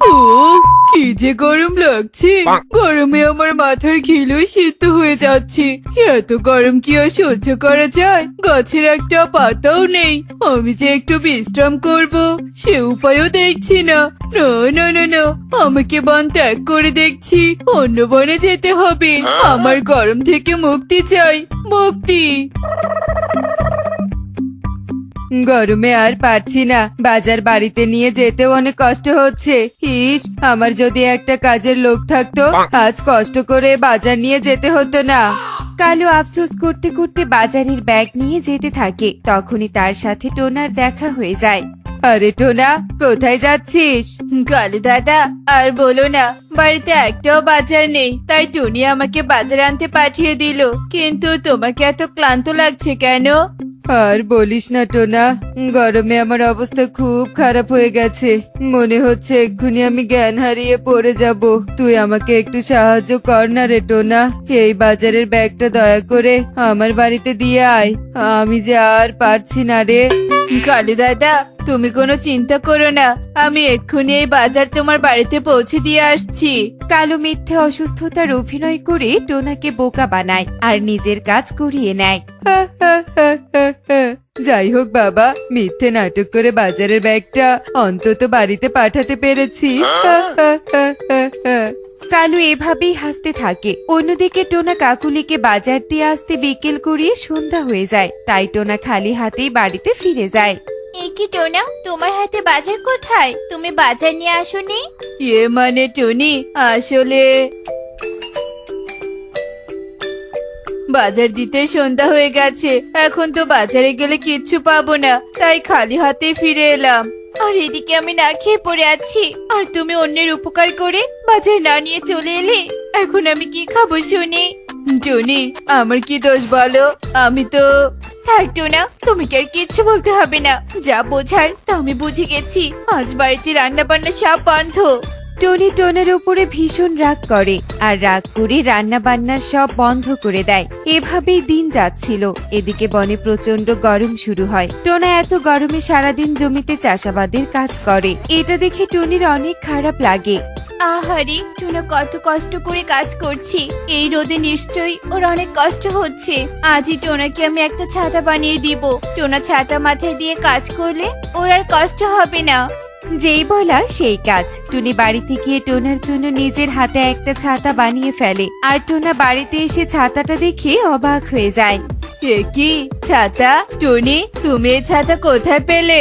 উফ, কি যে গরম লাগছে। গরমে আমার মাথার ঘিলুই সিদ্ধ হয়ে যাচ্ছে। এত গরম কি আর সহ্য করা যায়? গাছের একটা পাতাও নেই। আমি যে একটু বিশ্রাম করব সে উপায়ও দেখছি না। না না না না, আমাকে বন ত্যাগ করে দেখছি অন্য বনে যেতে হবে। আমার গরম থেকে মুক্তি চাই, মুক্তি। গরমে আর পারছি না, বাজার বাড়িতে নিয়ে যেতেও অনেক কষ্ট হচ্ছে। ইস, আমার যদি একটা কাজের লোক থাকতো, আজ কষ্ট করে বাজার নিয়ে যেতে হতো না। কালু আফসোস করতে করতে বাজারের ব্যাগ নিয়ে যেতে থাকে। তখনই তার সাথে টোনার দেখা হয়ে যায়। আরে টোনা, কোথায় যাচ্ছিস? কালু দাদা, আর বলো না, বাড়িতে একটাও বাজার নেই, তাই টুনি আমাকে বাজার আনতে পাঠিয়ে দিল। কিন্তু তোমাকে এত ক্লান্ত লাগছে কেন? আর বলিস না টোনা, গরমে আমার অবস্থা খুব খারাপ হয়ে গেছে। মনে হচ্ছে এক্ষুনি আমি জ্ঞান হারিয়ে পড়ে যাব। তুই আমাকে একটু সাহায্য কর না রে টোনা। এই বাজারের ব্যাগটা দয়া করে আমার বাড়িতে দিয়ে আয়। আমি যে আর পারছি না রে। কালু দাদা, তুমি কোনো চিন্তা করো না, আমি এক্ষুনি এই বাজার তোমার বাড়িতে পৌঁছে দিয়ে আসছি। কালু মিথ্যে অসুস্থতার অভিনয় করে টোনাকে বোকা বানায় আর নিজের কাজ করিয়ে নেয়। যাই হোক বাবা, মিথ্যে নাটক করে বাজারের ব্যাগটা অন্তত বাড়িতে পাঠাতে পেরেছি। কালু এভাবেই হাসতে থাকে। অন্যদিকে টোনা কাকুলিকে বাজার দিয়ে আসতে বিকেল করিয়ে সন্ধ্যা হয়ে যায়। তাই টোনা খালি হাতেই বাড়িতে ফিরে যায়। কি টোনা, তোমার হাতে বাজার কোথায়? তুমি বাজার নিয়ে আসোনি? মানে টুনি, আসলে বাজার দিতে সন্ধ্যা হয়ে গেছে। এখন তো বাজারে গেলে কিচ্ছু পাবো না, তাই খালি হাতে ফিরে এলাম। আর এদিকে আমি না খেয়ে পড়ে আছি, আর তুমি অন্যের উপকার করে বাজার না নিয়ে চলে এলে। এখন আমি কি খাবো শুনি? টুনি, আমার কি দোষ বলো? আমি তো থাক টোনা, তুমি কি আর কিচ্ছু বলতে হবে না। যা বোঝার তা আমি বুঝে গেছি। আজ বাড়িতে রান্না বান্না সব বন্ধ। টনি টোনের উপরে ভীষণ রাগ করে আর রাগ করে রান্না বান্নার সব বন্ধ করে দেয়। এভাবেই দিন যাচ্ছিল। এদিকে বনে প্রচন্ড গরম শুরু হয়। টোনা এত গরমে সারাদিন জমিতে চাষাবাদের কাজ করে। এটা দেখে টনির অনেক খারাপ লাগে। আহারে, টোনা কত কষ্ট করে কাজ করছি। এই রোদে নিশ্চয়ই ওর অনেক কষ্ট হচ্ছে। আজই টোনাকে আমি একটা ছাতা বানিয়ে দিব। টোনা ছাতা মাথায় দিয়ে কাজ করলে ওর আর কষ্ট হবে না। যেই বলা সেই কাজ। টুনি বাড়িতে গিয়ে টোনার জন্য নিজের হাতে একটা ছাতা বানিয়ে ফেলে। আর টোনা বাড়িতে এসে ছাতাটা দেখে অবাক হয়ে যায়। এ কি ছাতা? টুনি, তুমি এই ছাতা কোথায় পেলে?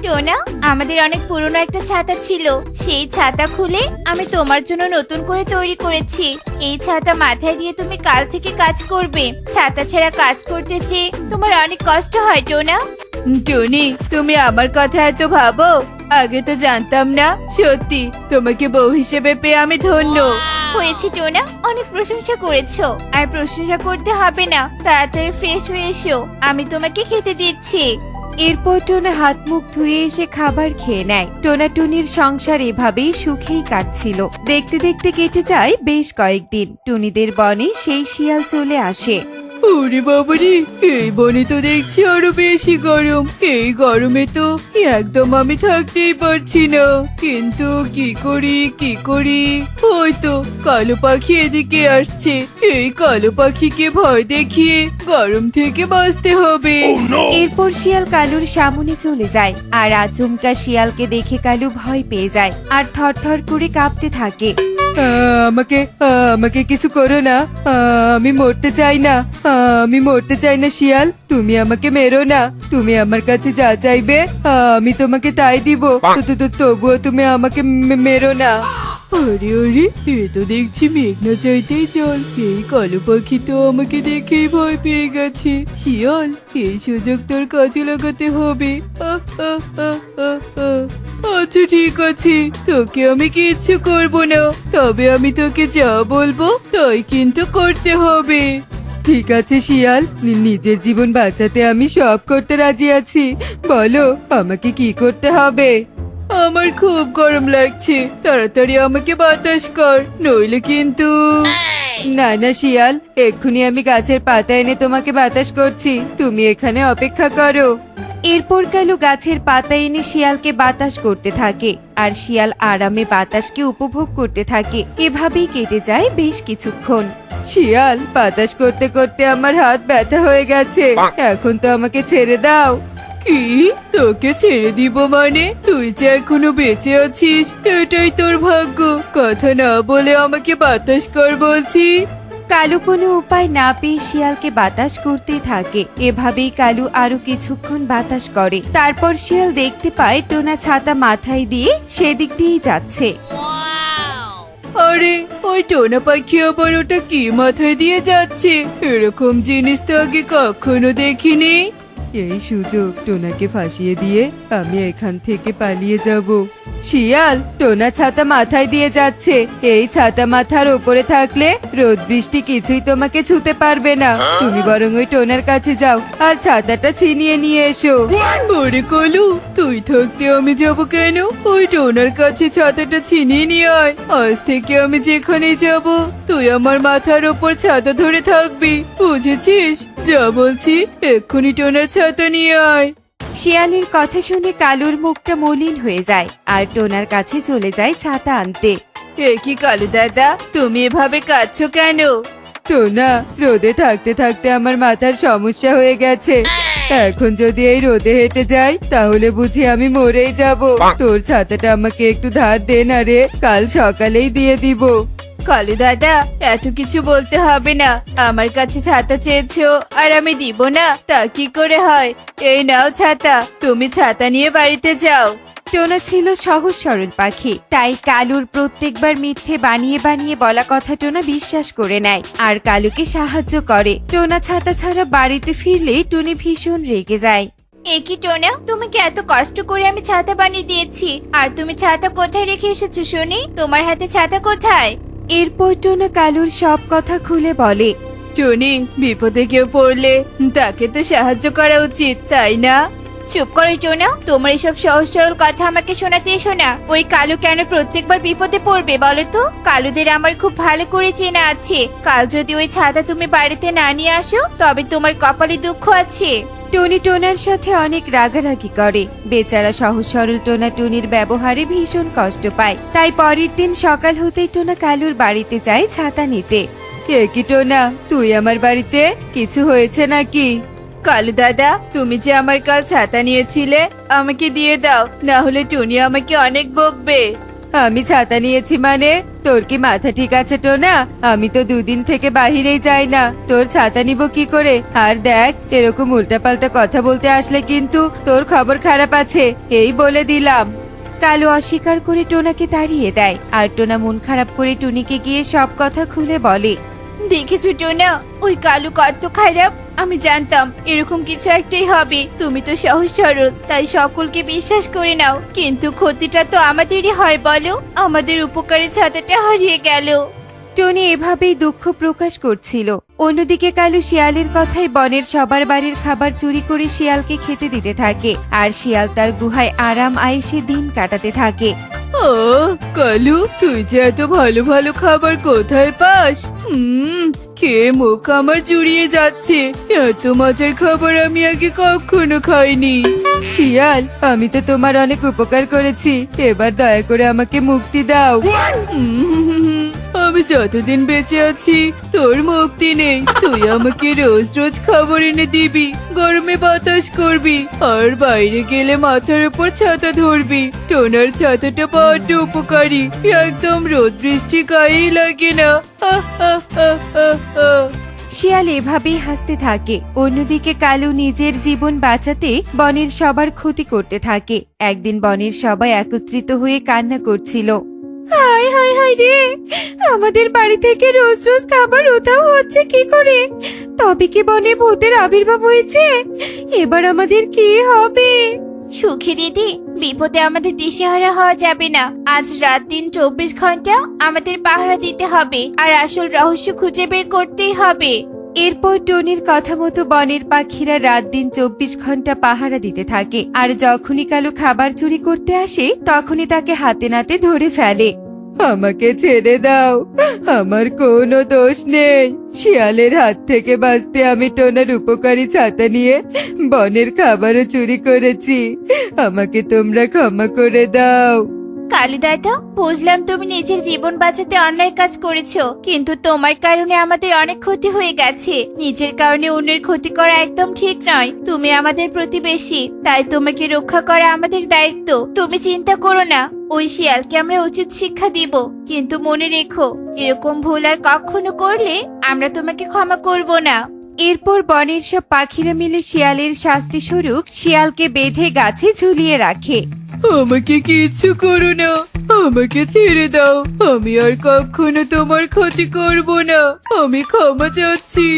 টোনা, আমাদের অনেক পুরনো একটা ছাতা ছিল, সেই ছাতা খুলে আমি তোমার জন্য নতুন করে তৈরি করেছি। এই ছাতা মাথায় দিয়ে তুমি কাল থেকে কাজ করবে। ছাতা ছাড়া কাজ করতে চেয়ে তোমার অনেক কষ্ট হয় টোনা। টুনি, তুমি আমার কথা এত ভাবো? আগে তো জানতাম না। সত্যি তোমাকে বউ হিসেবে পেয়ে আমি ধন্য। হয়েছে টোনা, অনেক প্রশংসা করেছো। আর প্রশংসা করতে হবে না, তাড়াতাড়ি ফ্রেশ হয়ে এসো, আমি তোমাকে খেতে দিচ্ছি। এরপর টোনা হাত মুখ ধুয়ে এসে খাবার খেয়ে নেয়। টোনা টুনির সংসার এভাবেই সুখেই কাটছিল। দেখতে দেখতে কেটে যায় বেশ কয়েকদিন। টুনিদের বনে সেই শিয়াল চলে আসে। ওরে বাবারে, এই বনে তো দেখছি আরো বেশি গরম। এই গরমে তো একদম আমি থাকতেই পারছি না। কিন্তু কি করি? ওই তো কালো পাখি এদিকে আসছে। এই কালো পাখিকে ভয় দেখিয়ে গরম থেকে বাঁচতে হবে। এরপর শিয়াল কালুর সামনে চলে যায়। আর আচমকা শিয়ালকে দেখে কালু ভয় পেয়ে যায় আর থরথর করে কাঁপতে থাকে। আমাকে কিছু করো না, আমি মরতে চাই না। আমি মরতে চাই না শিয়াল, তুমি আমাকে মেরো না। তুমি আমার কাছে যা চাইবে আমি তোমাকে তাই দিব। তবুও তুমি আমাকে মেরো না। আরে আরে, এ তো দেখছি মেঘনা চাইতেই জল। এই কালো পাখি তো আমাকে দেখেই ভয় পেয়ে গেছে। শিয়াল, এই সুযোগ তোর কাজে লাগাতে হবে। আহ, আহ, আহ, আহ, আহ। আচ্ছা ঠিক আছে, তোকে আমি কিচ্ছু করব না, তবে আমি তোকে যা বলবো তাই কিন্তু করতে হবে। ঠিক আছে শিয়াল, নিজের জীবন বাঁচাতে আমি সব করতে রাজি আছি। বলো আমাকে কি করতে হবে? আমার খুব গরম লাগছে, তাড়াতাড়ি আমাকে বাতাস কর, নইলে কিন্তু। না না শিয়াল, এক্ষুনি আমি গাছের পাতা এনে তোমাকে বাতাস করছি, তুমি এখানে অপেক্ষা করো। এরপর কালু গাছের পাতা এনে শিয়ালকে বাতাস করতে থাকে। আর শিয়াল আরামে বাতাসকে উপভোগ করতে থাকে। এভাবেই কেটে যায় বেশ কিছুক্ষণ। শিয়াল, বাতাস করতে করতে আমার হাত ব্যথা হয়ে গেছে, এখন তো আমাকে ছেড়ে দাও। কি, তোকে ছেড়ে দিব মানে? তুই যে এখনো বেঁচে আছিস, এটাই তোর ভাগ্য। কথা না বলে আমাকে বাতাস কর বলছি। কালু কোনো উপায় না পেয়ে শিয়ালকে বাতাস করতে থাকে। এভাবেই কালু আরো কিছুক্ষণ বাতাস করে। তারপর শিয়াল দেখতে পায় টোনা ছাতা মাথায় দিয়ে সেদিক দিয়েই যাচ্ছে। আরে, ওই টোনা পাখি আবার ওটা কি মাথায় দিয়ে যাচ্ছে? এরকম জিনিস তো আগে কখনো দেখিনি। এই সুযোগ টোনাকে ফাঁসিয়ে দিয়ে আমি এখান থেকে পালিয়ে যাব। শিয়াল, টোনা ছাতা মাথায় দিয়ে যাচ্ছে। এই ছাতা মাথার উপরে থাকলে রোদ বৃষ্টি কিছুই তোমাকে ছুতে পারবে না। তুমি বরং ওই টোনার কাছে যাও আর ছাতাটা ছিনিয়ে নিয়ে এসো। ওরে কলু, তুই থাকতে আমি যাব কেন? ওই টোনার কাছে ছাতাটা ছিনিয়ে নিয়ে আয়। আজ থেকে আমি যেখানে যাব তুই আমার মাথার ওপর ছাতা ধরে থাকবি, বুঝেছিস? যা বলছি, এক্ষুনি টোনার ছাতা নিয়ে আয়। শিয়ালের কথা শুনে কালুর মুখটা মলিন হয়ে যায় আর টোনার কাছে চলে যায় ছাতা আনতে। এ কি কালু দাদা, তুমি এভাবে কাঁদছো কেন? টোনা, রোদে থাকতে থাকতে আমার মাথার সমস্যা হয়ে গেছে। এখন যদি এই রোদে হেঁটে যাই তাহলে বুঝি আমি মরেই যাব। তোর ছাতাটা আমাকে একটু ধার দে না রে, কাল সকালেই দিয়ে দিব। কালু দাদা, এত কিছু বলতে হবে না। আমার কাছে ছাতা চেয়েছো আর আমি দিব না, তা কি করে হয়? এই নাও ছাতা, তুমি ছাতা নিয়ে বাড়িতে যাও। টোনা ছিল সহজ সরল পাখি, তাই কালুর প্রত্যেকবার মিথ্যে বানিয়ে বানিয়ে বলা কথা টোনা বিশ্বাস করে নেয় আর কালুকে সাহায্য করে। টোনা ছাতা ছাড়া বাড়িতে ফিরলে টুনি ভীষণ রেগে যায়। এ কি টোনা, তোমাকে এত কষ্ট করে আমি ছাতা বানিয়ে দিয়েছি, আর তুমি ছাতা কোথায় রেখে এসেছো শুনি? তোমার হাতে ছাতা কোথায়? এরপর টোনা কালুর সব কথা খুলে বলে। টনি, বিপদে কেউ পড়লে তাকে তো সাহায্য করা উচিত, তাই না? চুপ করো টোনা, তোমার এসব সহজ সরল কথা আমাকে শোনাতে এসো না। ওই কালু কেন প্রত্যেকবার বিপদে পড়বে বলো তো? কালুদের আমার খুব ভালো করে চেনা আছে। কাল যদি ওই ছাতা তুমি বাড়িতে না নিয়ে আসো তবে তোমার কপালে দুঃখ আছে। টনি টোনার সাথে অনেক রাগারাগি করে। বেচারা সহজ সরল টোনা টুনির ব্যবহারে ভীষণ কষ্ট পায়। তাই পরের দিন সকাল হতেই টোনা কালুর বাড়িতে যায় ছাতা নিতে। কে কি টোনা, তুই আমার বাড়িতে? কিছু হয়েছে নাকি? কালু দাদা, তুমি যে আমার কাল ছাতা নিয়েছিলে আমাকে দিয়ে দাও, না হলে টুনি আমাকে অনেক বকবে। আমি ছাতা নিয়েছি মানে? তোর কি মাথা ঠিক আছে টোনা? আমি তো দুদিন থেকে বাহিরেই যাই না, তোর ছাতা নিব কি করে? আর দেখ, এরকম উল্টাপাল্টা কথা বলতে আসলে কিন্তু তোর খবর খারাপ আছে, এই বলে দিলাম। কালু অস্বীকার করে টোনাকে তাড়িয়ে দেয় আর টোনা মন খারাপ করে টুনিকে গিয়ে সব কথা খুলে বলে। দেখেছো টোনা, ওই কালু কত খারাপ। আমি জানতাম এরকম কিছু একটাই হবে। তুমি তো সহজ সরল, তাই সকলকে বিশ্বাস করে নাও, কিন্তু ক্ষতিটা তো আমাদেরই হয় বলো। আমাদের উপকারী ছাতাটা হারিয়ে গেল। টনি এভাবেই দুঃখ প্রকাশ করছিল। অন্যদিকে কালু শিয়ালের কথায় বনের সবার বাড়ির খাবার চুরি করে শিয়ালকে খেতে দিতে থাকে আর শিয়াল তার গুহায় আরাম আয়েশে দিন কাটাতে থাকে। ও কালু, তুই যে এত ভালো ভালো খাবার কোথায় পাস? খেয়ে মুখ আমার জুড়িয়ে যাচ্ছে। এত মজার খাবার আমি আগে কখনো খাইনি। শিয়াল, আমি তো তোমার অনেক উপকার করেছি, এবার দয়া করে আমাকে মুক্তি দাও। আমি যতদিন বেঁচে আছি তোর মুক্তি নেই। তুই আমাকে রোজ রোজ খাবার এনে দিবি, গরমে বাতাস করবি, আর বাইরে গেলে মাথার উপর ছাতা ধরবি। টোনার ছাতাটা বড্ড উপকারী, একদম রোদ বৃষ্টি গায়েই লাগে না। আহ, আহ, আহ, আহ, আহ। শিয়াল এভাবেই হাসতে থাকে। অন্যদিকে কালু নিজের জীবন বাঁচাতে বনের সবার ক্ষতি করতে থাকে। একদিন বনের সবাই একত্রিত হয়ে কান্না করছিল। হায় হায় হায় রে, আমাদের বাড়ি থেকে রোজ রোজ খাবার উধাও হচ্ছে কি করে? তবে কি বনে ভূতের আবির্ভাব হয়েছে? এবার আমাদের কি হবে? সুখী দিদি, বিপদে আমাদের দিশেহারা হওয়া যাবে না। আজ রাত দিন 24 ঘন্টা আমাদের পাহারা দিতে হবে, আর আসল রহস্য খুঁজে বের করতেই হবে। এরপর টনির কথা মতো বনের পাখিরা রাত দিন 24 ঘন্টা পাহারা দিতে থাকে। আর যখনই কালু খাবার চুরি করতে আসে তখনই তাকে হাতে নাতে ধরে ফেলে। আমাকে ছেড়ে দাও, আমার কোনো দোষ নেই। শিয়ালের হাত থেকে বাঁচতে আমি টোনার উপকারী ছাতা নিয়ে বনের খাবারও চুরি করেছি, আমাকে তোমরা ক্ষমা করে দাও। কালু দাদা, বুঝলাম তুমি নিজের জীবন বাঁচাতে অন্যায় কাজ করেছো, কিন্তু তোমার কারণে আমাদের অনেক ক্ষতি হয়ে গেছে। নিজের কারণে অন্যের ক্ষতি করা একদম ঠিক নয়। তুমি আমাদের প্রতিবেশী, তাই তোমাকে রক্ষা করা আমাদের দায়িত্ব। তুমি চিন্তা করো না, ওই শিয়ালকে আমরা উচিত শিক্ষা দিব, কিন্তু মনে রেখো এরকম ভুল আর কখনো করলে আমরা তোমাকে ক্ষমা করব না। এরপর বনের সব পাখিরা মিলে শিয়ালের শাস্তি স্বরূপ শিয়ালকে বেঁধে গাছে ঝুলিয়ে রাখে। আমাকে কিচ্ছু করো না, আমাকে ছেড়ে দাও। আমি আর কখনো তোমার ক্ষতি করব না। আমি ক্ষমা চাচ্ছি।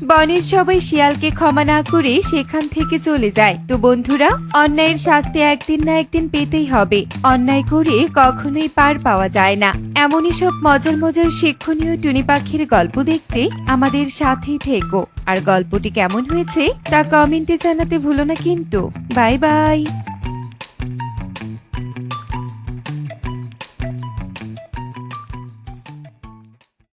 বনের সবাই শিয়ালকে ক্ষমা না করে সেখান থেকে চলে যায়। তো বন্ধুরা, অন্যায়ের শাস্তি একদিন না একদিন পেতেই হবে। অন্যায় করে কখনোই পার পাওয়া যায় না। এমনই সব মজার মজার শিক্ষণীয় টুনি পাখির গল্প দেখতে আমাদের সাথেই থেকো। আর গল্পটি কেমন হয়েছে তা কমেন্টে জানাতে ভুলো না কিন্তু। Bye bye.